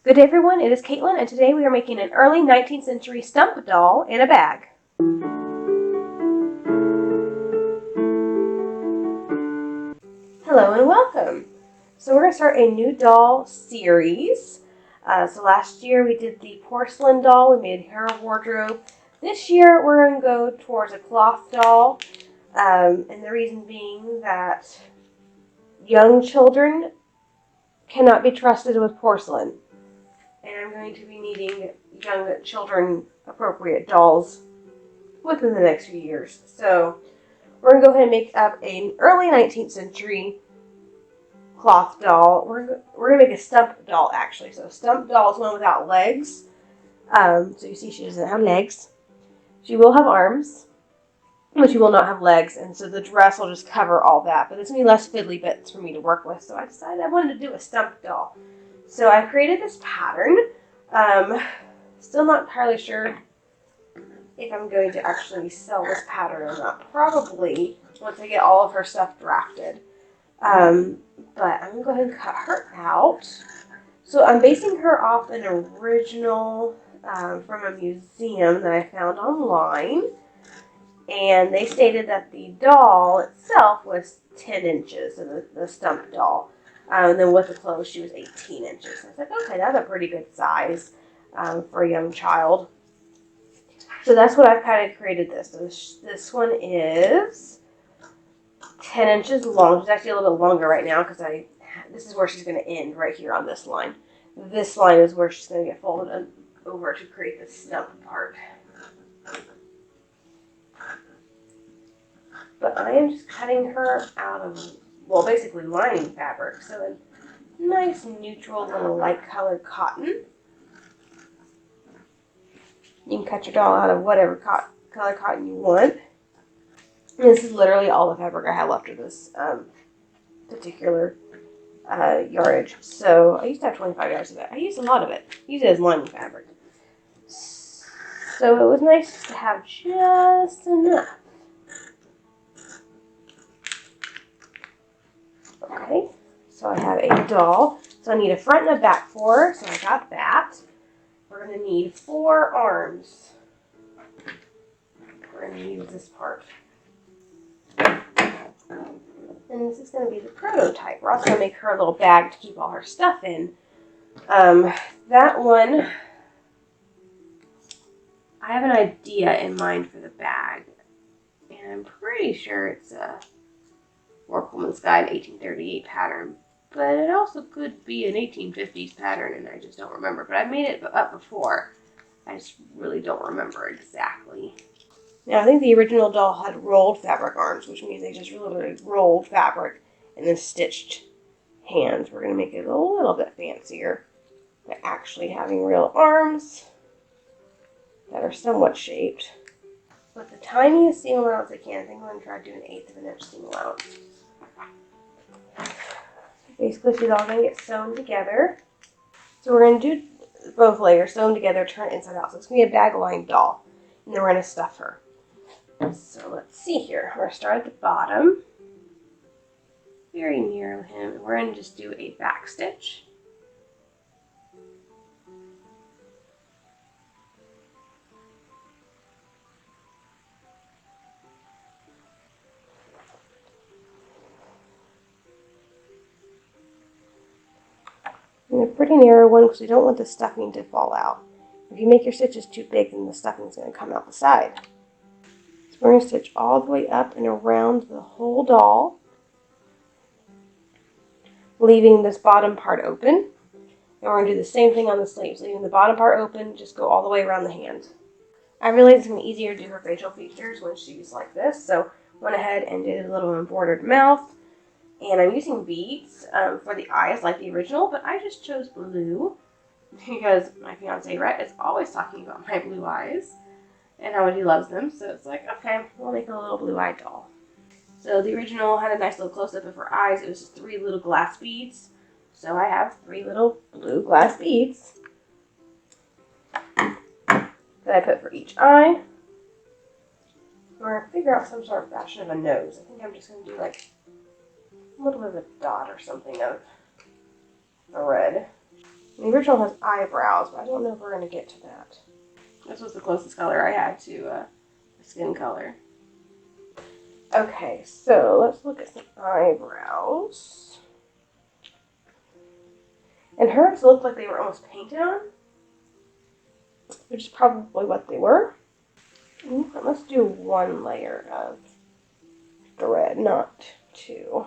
Good day everyone, it is Caitlin and today we are making an early 19th century stump doll in a bag. Hello and welcome. So we're going to start a new doll series. So last year we did the porcelain doll, we made her wardrobe. This year we're going to go towards a cloth doll, and the reason being that young children cannot be trusted with porcelain. And I'm going to be needing young children appropriate dolls within the next few years. So we're going to go ahead and make up an early 19th century cloth doll. We're going to make a stump doll actually. So a stump doll is one without legs. So you see she doesn't have legs. She will have arms, but she will not have legs. And so the dress will just cover all that. But there's going to be less fiddly bits for me to work with. So I decided I wanted to do a stump doll. So I created this pattern. Still not entirely sure if I'm going to actually sell this pattern or not. Probably once I get all of her stuff drafted. But I'm going to go ahead and cut her out. So I'm basing her off an original from a museum that I found online. And they stated that the doll itself was 10 inches, so the stump doll. And then with the clothes, she was 18 inches. So I was like, okay, that's a pretty good size for a young child. So that's what I've kind of created this. So this one is 10 inches long. She's actually a little bit longer right now because this is where she's going to end right here on this line. This line is where she's going to get folded over to create the stump part. But I am just cutting her out of, well, basically lining fabric. So a nice neutral little light colored cotton. You can cut your doll out of whatever color cotton you want. And this is literally all the fabric I have left of this particular yardage. So I used to have 25 yards of it. I used a lot of it. I used it as lining fabric. So it was nice to have just enough. Okay, so I have a doll. So I need a front and a back for her. So I got that. We're going to need 4 arms. We're going to use this part. And this is going to be the prototype. We're also going to make her a little bag to keep all her stuff in. That one, I have an idea in mind for the bag. And I'm pretty sure it's a Workwoman's Guide 1838 pattern. But it also could be an 1850s pattern, and I just don't remember. But I made it up before. I just really don't remember exactly. Now, I think the original doll had rolled fabric arms, which means they just literally rolled fabric and then stitched hands. We're going to make it a little bit fancier by actually having real arms that are somewhat shaped. With the tiniest seam allowance I can, I think I'm going to try to do an 1/8 of an inch seam allowance. Basically, she's all going to get sewn together. So we're going to do both layers sewn together, turn inside out. So it's going to be a bag-lined doll. And then we're going to stuff her. So let's see here. We're going to start at the bottom. Very near him. We're going to just do a back stitch. And a pretty narrow one because we don't want the stuffing to fall out. If you make your stitches too big, then the stuffing is going to come out the side. So we're going to stitch all the way up and around the whole doll, leaving this bottom part open. And we're going to do the same thing on the sleeves, leaving the bottom part open, just go all the way around the hand. I realized it's going to be easier to do her facial features when she's like this, so went ahead and did a little embroidered mouth. And I'm using beads for the eyes like the original, but I just chose blue because my fiance Rhett is always talking about my blue eyes and how much he loves them. So it's like, okay, we'll make a little blue-eyed doll. So the original had a nice little close-up of her eyes. It was just 3 little glass beads. So I have 3 little blue glass beads that I put for each eye. We're going to figure out some sort of fashion of a nose. I think I'm just going to do like a little bit of a dot or something of thread. The original has eyebrows, but I don't know if we're going to get to that. This was the closest color I had to skin color. Okay, so let's look at some eyebrows. And hers looked like they were almost painted on, which is probably what they were. Let's do one layer of thread, not two.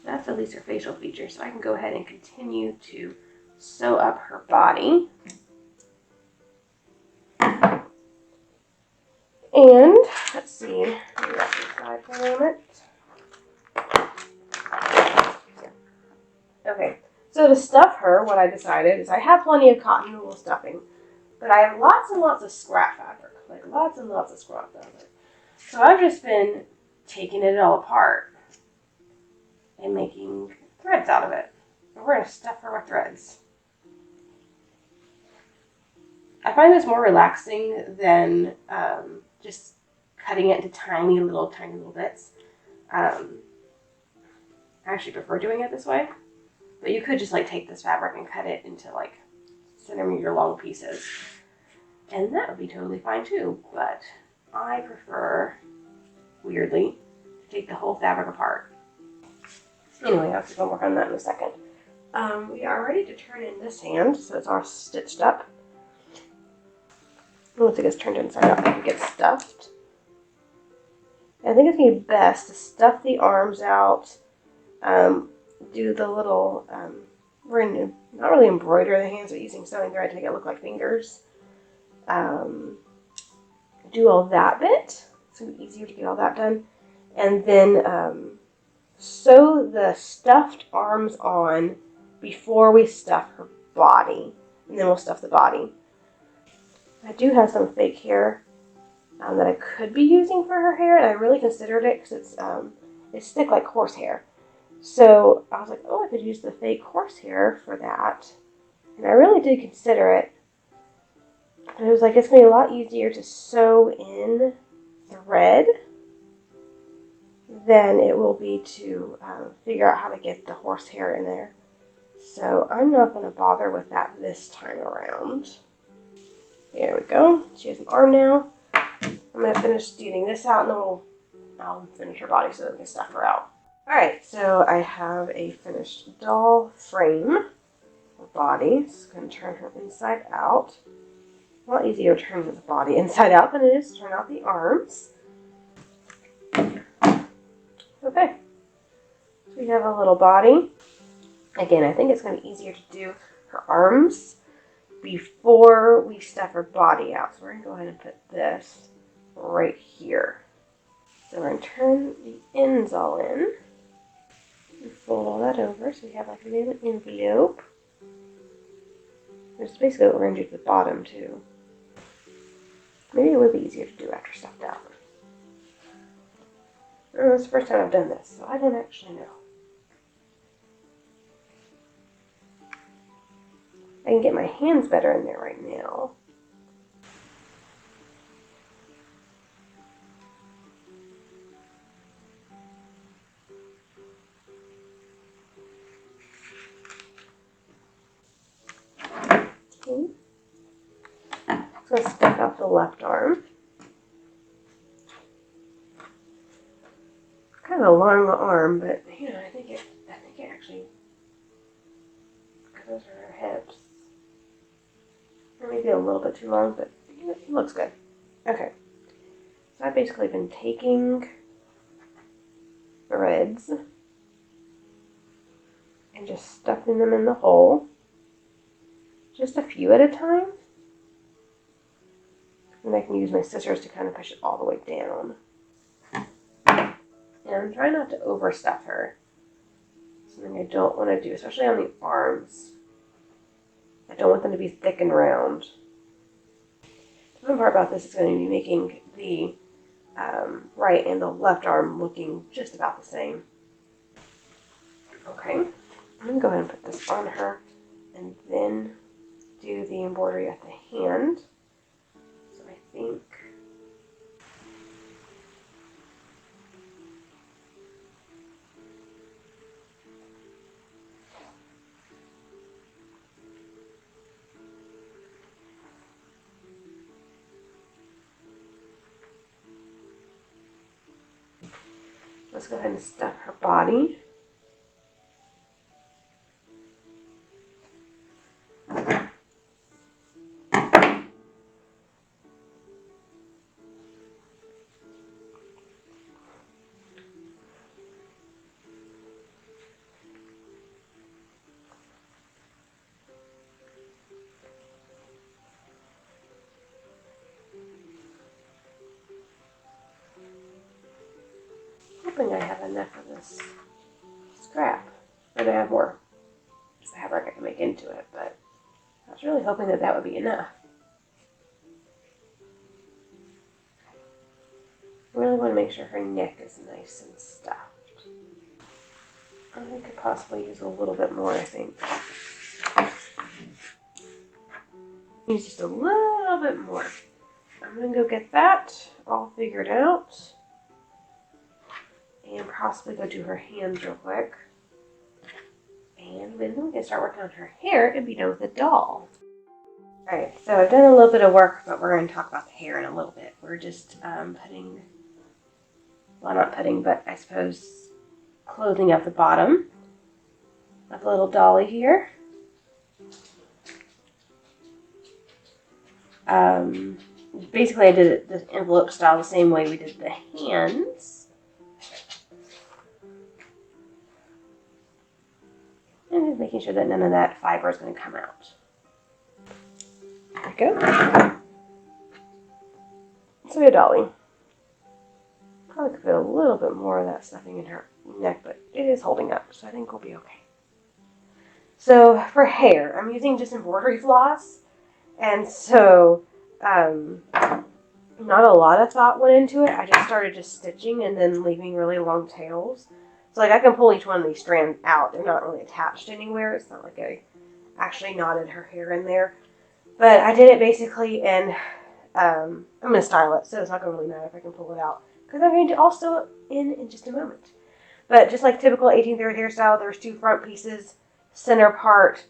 That's at least her facial features, so I can go ahead and continue to sew up her body. And let's see, let me wrap this aside for a moment. Okay, so to stuff her, what I decided is I have plenty of cotton wool stuffing, but I have lots and lots of scrap fabric, like lots and lots of scrap fabric. So I've just been taking it all apart and making threads out of it. And we're going to stuff her with threads. I find this more relaxing than just cutting it into tiny little bits. I actually prefer doing it this way. But you could just like take this fabric and cut it into like centimeter long pieces. And that would be totally fine too. But I prefer, weirdly, to take the whole fabric apart. Anyway, I'll have to go work on that in a second. We are ready to turn in this hand, so it's all stitched up. Once it gets turned inside out, it gets stuffed. I think it's going to be best to stuff the arms out, do the little, we're going to not really embroider the hands, but using sewing thread to make it look like fingers. Do all that bit. It's going to be easier to get all that done. And then sew the stuffed arms on before we stuff her body. And then we'll stuff the body. I do have some fake hair that I could be using for her hair, and I really considered it because it's thick like horsehair. So I was like, oh, I could use the fake horsehair for that. And I really did consider it. And it was like, it's going to be a lot easier to sew in thread than it will be to figure out how to get the horsehair in there. So I'm not going to bother with that this time around. There we go. She has an arm now. I'm going to finish getting this out, and then I'll finish her body so that we can stuff her out. Alright, so I have a finished doll frame for body. Just going to turn her inside out. A lot easier to turn the body inside out than it is to turn out the arms. Okay, so we have a little body. Again, I think it's going to be easier to do her arms before we stuff her body out. So we're going to go ahead and put this right here. So we're going to turn the ends all in. And fold all that over so we have like a little envelope. Which is basically what we're going to do to the bottom too. Maybe it would be easier to do after stuffed out. Oh, it's the first time I've done this, so I don't actually know. I can get my hands better in there right now. Okay. So let's stuff out the left arm. Kind of a long arm, but you know, I think it actually goes for her hips. Or maybe a little bit too long, but it looks good. Okay. So I've basically been taking threads and just stuffing them in the hole. Just a few at a time. And I can use my scissors to kind of push it all the way down. And I'm trying not to overstuff her. Something I don't want to do, especially on the arms. I don't want them to be thick and round. The fun part about this is going to be making the right and the left arm looking just about the same. Okay, I'm going to go ahead and put this on her and then do the embroidery at the hand. So I think let's go ahead and stuff her body. Hoping I have enough of this scrap. Or to have more fabric I can make into it, but I was really hoping that that would be enough. I really want to make sure her neck is nice and stuffed. I could possibly use a little bit more, I think. Use just a little bit more. I'm going to go get that all figured out. And possibly go do her hands real quick. And then we can start working on her hair and be done with the doll. Alright, so I've done a little bit of work, but we're going to talk about the hair in a little bit. We're just putting, well, not putting, but I suppose closing up the bottom of the little dolly here. Basically, I did it the envelope style the same way we did the hands. And just making sure that none of that fiber is going to come out. There we go. So a dolly. Probably could put a little bit more of that stuffing in her neck, but it is holding up, so I think we'll be okay. So for hair, I'm using just embroidery floss, and so not a lot of thought went into it. I just started just stitching and then leaving really long tails. So like I can pull each one of these strands out. They're not really attached anywhere. It's not like I actually knotted her hair in there. But I did it basically in, I'm going to style it, so it's not going to really matter if I can pull it out. Because I'm going to all sew it in just a moment. But just like typical 1830s hairstyle, there's two front pieces, center part,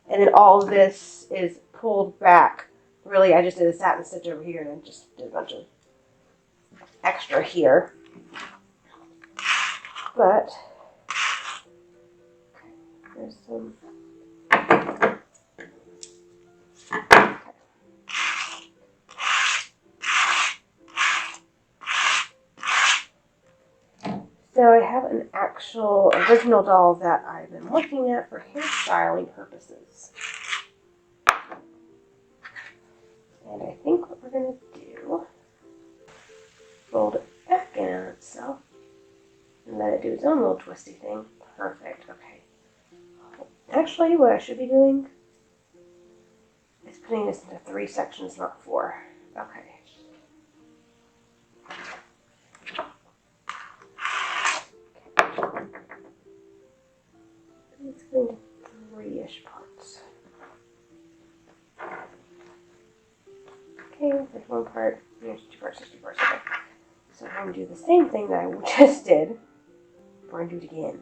and then all of this is pulled back. Really, I just did a satin stitch over here and then just did a bunch of extra here. But there's some. So I have an actual original doll that I've been looking at for hairstyling purposes. And I think what we're going to do, fold it back in on itself and let it do its own little twisty thing. Perfect. Okay. Actually, what I should be doing is putting this into 3 sections, not 4. Okay. Let's put into 3-ish parts. Okay, there's 1 part, there's 2 parts, there's 2 parts. Okay. So I'm going to do the same thing that I just did. We're going to do it again.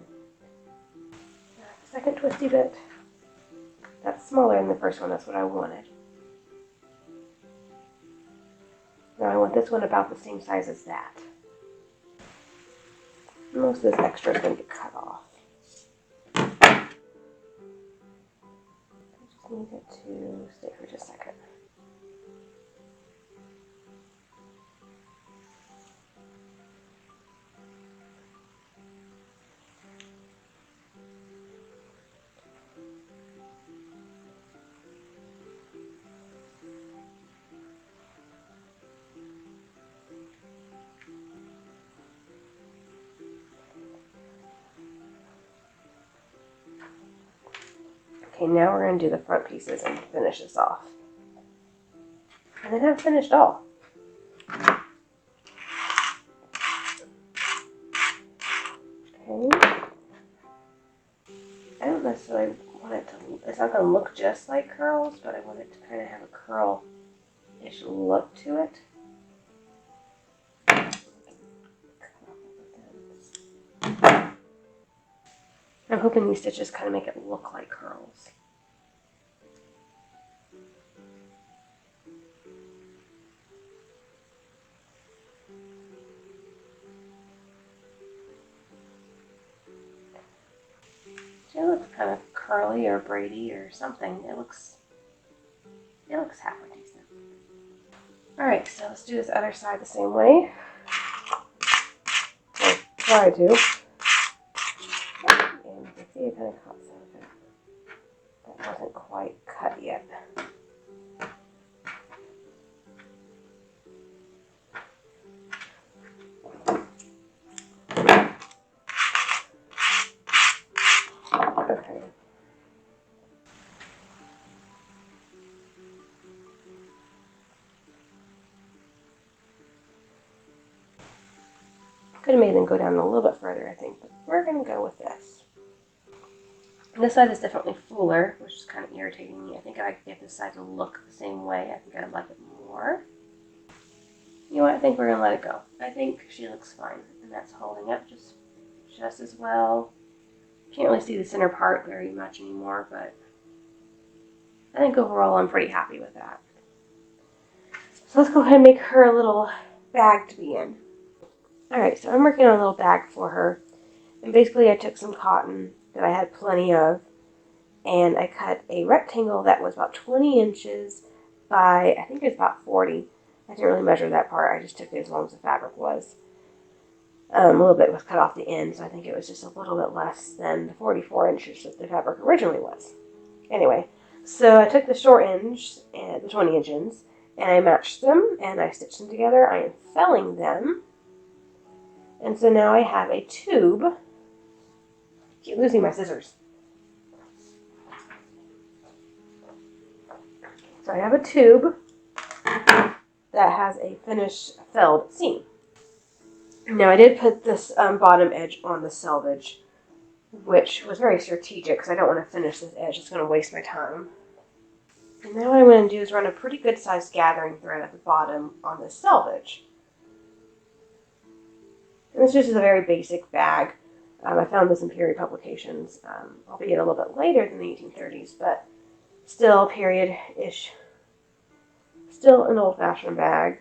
Second twisty bit. That's smaller than the first one, that's what I wanted. Now I want this one about the same size as that. Most of this extra is going to get cut off. I just need it to stay for just a second. Okay, now we're going to do the front pieces and finish this off. And then have finished all. Okay. I don't necessarily want it to, it's not going to look just like curls, but I want it to kind of have a curl-ish look to it. I'm hoping these stitches kind of make it look like curls. It looks kind of curly or braidy or something. It looks halfway decent. Alright, so let's do this other side the same way. Or try to. And you can see it kind of caught some of it. That wasn't quite cut yet. Okay. Could have made them go down a little bit further, I think, but we're going to go with this. This side is definitely fuller, which is kind of irritating me. I think if I could get this side to look the same way, I think I'd like it more. You know what? I think we're going to let it go. I think she looks fine, and that's holding up just as well. Can't really see the center part very much anymore, but I think overall I'm pretty happy with that. So let's go ahead and make her a little bag to be in. Alright, so I'm working on a little bag for her. And basically I took some cotton that I had plenty of, and I cut a rectangle that was about 20 inches by, I think it was about 40. I didn't really measure that part, I just took it as long as the fabric was. A little bit was cut off the end, so I think it was just a little bit less than the 44 inches that the fabric originally was. Anyway, so I took the short ends, and the 20 inch ends, and I matched them, and I stitched them together. I am felling them. And so now I have a tube. I keep losing my scissors. So I have a tube that has a finished felled seam. Now I did put this bottom edge on the selvage, which was very strategic because I don't want to finish this edge. It's going to waste my time. And now what I'm going to do is run a pretty good sized gathering thread at the bottom on this selvage. And this just is a very basic bag. I found this in period publications, albeit a little bit later than the 1830s, but still period-ish. Still an old-fashioned bag.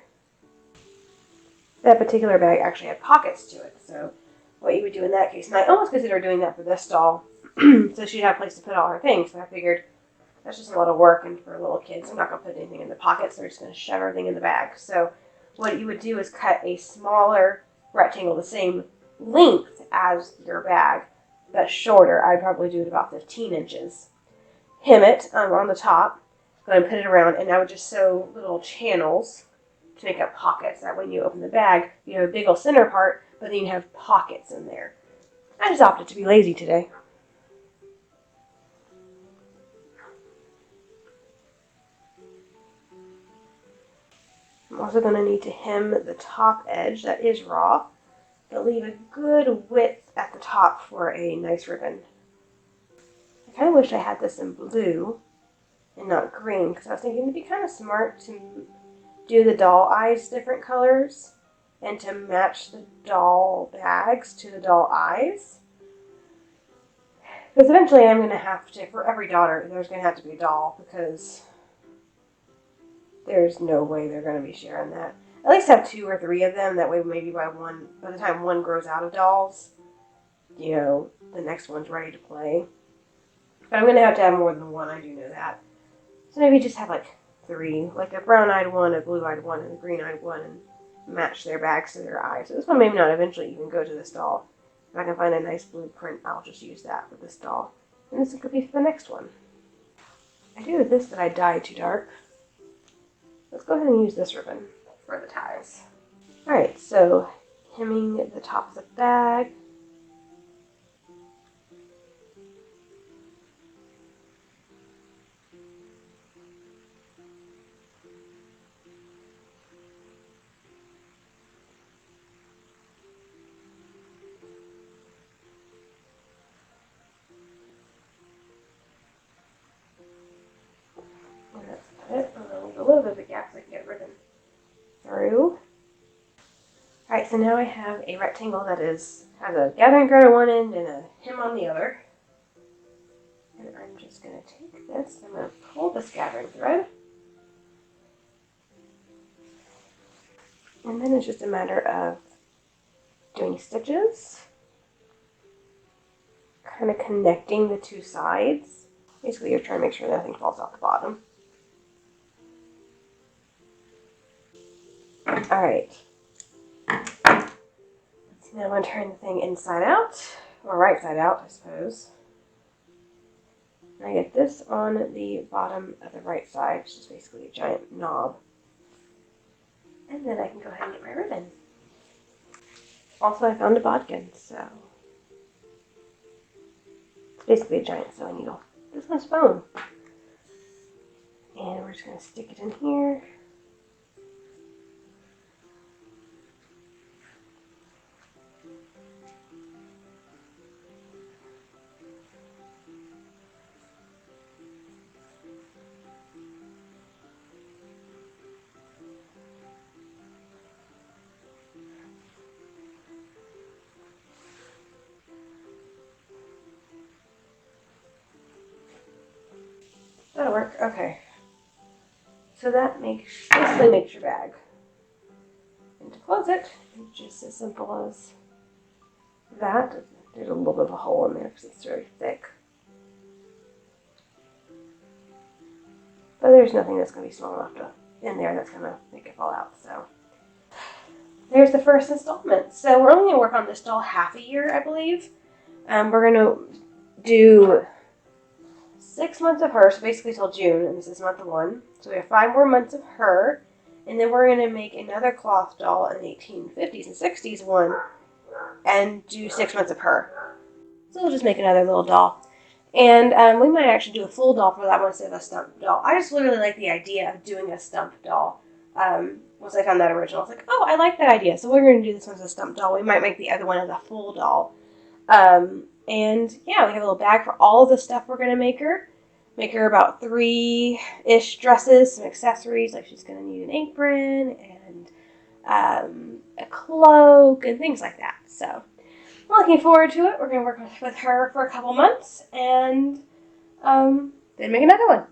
That particular bag actually had pockets to it, so what you would do in that case, and I almost considered doing that for this doll, so she'd have a place to put all her things, so I figured that's just a lot of work, and for little kids, I'm not going to put anything in the pockets, they're just going to shove everything in the bag. So what you would do is cut a smaller rectangle the same length as your bag, but shorter. I'd probably do it about 15 inches. Hem it on the top, go ahead and put it around, and I would just sew little channels to make up pockets. That when you open the bag, you have a big old center part, but then you have pockets in there. I just opted to be lazy today. I'm also going to need to hem the top edge that is raw, but leave a good width at the top for a nice ribbon. I kind of wish I had this in blue and not green, because I was thinking it'd be kind of smart to do the doll eyes different colors and to match the doll bags to the doll eyes. Because eventually I'm going to have to, for every daughter, there's going to have to be a doll, because there's no way they're going to be sharing that. At least have 2 or 3 of them, that way maybe by the time one grows out of dolls, you know, the next one's ready to play. But I'm going to have more than one, I do know that. So maybe just have like 3, like a brown-eyed one, a blue-eyed one, and a green-eyed one, and match their bags to their eyes. So this one may not eventually even go to this doll. If I can find a nice blueprint, I'll just use that for this doll. And this could be for the next one. I do with this that I dyed too dark. Let's go ahead and use this ribbon for the ties. Alright, so hemming the top of the bag. And that's about it. I'm going to leave a little bit of a gap so I can get ribbon through. Alright, so now I have a rectangle that has a gathering thread on one end and a hem on the other. And I'm just going to take this, I'm going to pull this gathering thread. And then it's just a matter of doing stitches, kind of connecting the two sides. Basically, you're trying to make sure nothing falls off the bottom. Alright. Now I'm going to turn the thing inside out, or right side out, I suppose. And I get this on the bottom of the right side, which is basically a giant knob. And then I can go ahead and get my ribbon. Also, I found a bodkin, so it's basically a giant sewing needle. This one's foam. And we're just going to stick it in here. That'll work. Okay. So that basically makes your bag. And to close it, it's just as simple as that. There's a little bit of a hole in there because it's very thick. But there's nothing that's going to be small enough in there that's going to make it fall out. So there's the first installment. So we're only going to work on this doll half a year, I believe. We're going to do 6 months of her, so basically till June, and this is month 1. So we have 5 more months of her, and then we're going to make another cloth doll in the 1850s and 60s one, and do 6 months of her. So we'll just make another little doll. And we might actually do a full doll for that one instead of a stump doll. I just really like the idea of doing a stump doll. Once I found that original, I was like, oh, I like that idea. So we're going to do this one as a stump doll. We might make the other one as a full doll. And yeah, we have a little bag for all the stuff we're going to make her. Make her about 3-ish dresses, some accessories, like she's going to need an apron and a cloak and things like that. So I'm looking forward to it. We're going to work with her for a couple months and then make another one.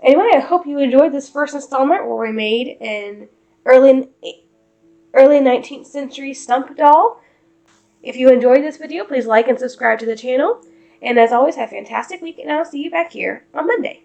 Anyway, I hope you enjoyed this first installment where we made an early 19th century stump doll. If you enjoyed this video, please like and subscribe to the channel. And as always, have a fantastic week, and I'll see you back here on Monday.